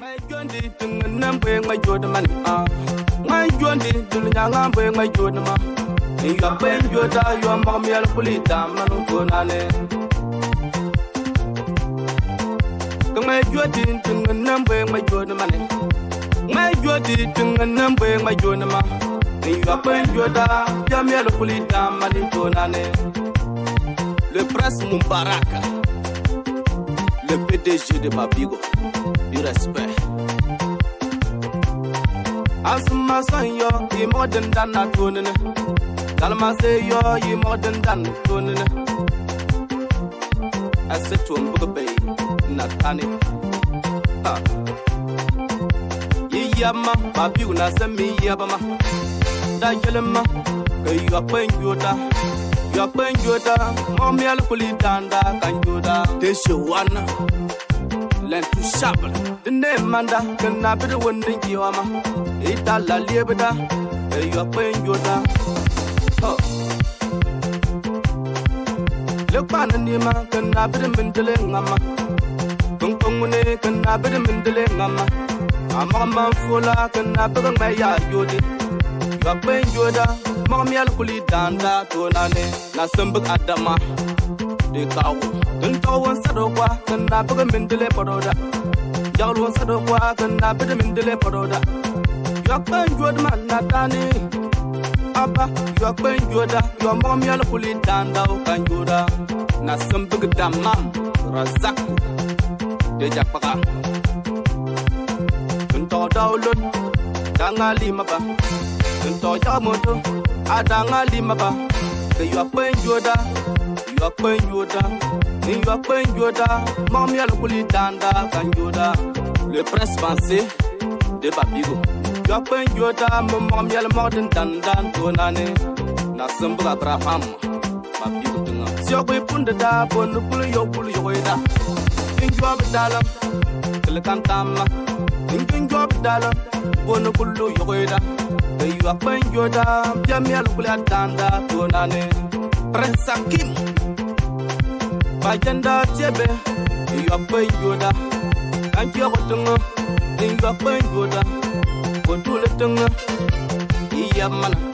My jonti number my Jordan my jonti to the young my Jordan. In your pain, you die, your mommy, I'll pull it down, Manunane. My jonti to the number my Jordan money. My jonti to the number my Jordan. In your pain, you die, Jamie, pull it down, Manunane. Le prince Mumbaraka, le PDG de Babigo. Du respect. Asma son yo, you more than done at tuning. Dalma say yo, you more than done tuning. I said to him, Bugabay, Natani. Yama, Babuna send me Yabama. Dajalama, you are paying Yoda. You are paying Yoda. Mommy, I'll pull it down, can Yoda. This you one. Learn to sharpen the name Manda can I be the one in Kiwama. Itala Liebada, you are paying your down. Oh, look on the Nima can I be the Mendele Ŋma-a. Kumpumune can I be the Mendele Ŋma-a. I'm a man fuller can I be the Ŋma-a Yodi. You are paying your down. Mommy, I'll pull it down that to Nane. Nasumbu Adama. The cow. Don't go on Sadowa, can I put a Mendele Pododa? Y'all want Sadowa, can I put a Mendele Pododa? You're paying good man, Natani. Abba, you're paying good, your mom, you'll pull it down, can you? Now some big damn man, Lasasco, the Japaka. Don't download, Danga Limaba. Don't talk Yamoto, Adanga Limaba. You are paying good, you are paying good. In your pain, Yoda, Mommy, I'll pull it down, can Yoda. Le prince français de Babigo. Your pain, Yoda, Mommy, I'll more than Tonane. Nasumba Abraham, Babigo. So we put the dab on the pull your way. In your dollar, Telecantama. In your dollar, on the pull your way. You are pain, Yoda, Jamie, I'll pull it down, Tonane. Prince Akim. Bajanda Tebe, you are paying Yoda, and you are Tunga, and you are paying Yoda, for two little Yamana.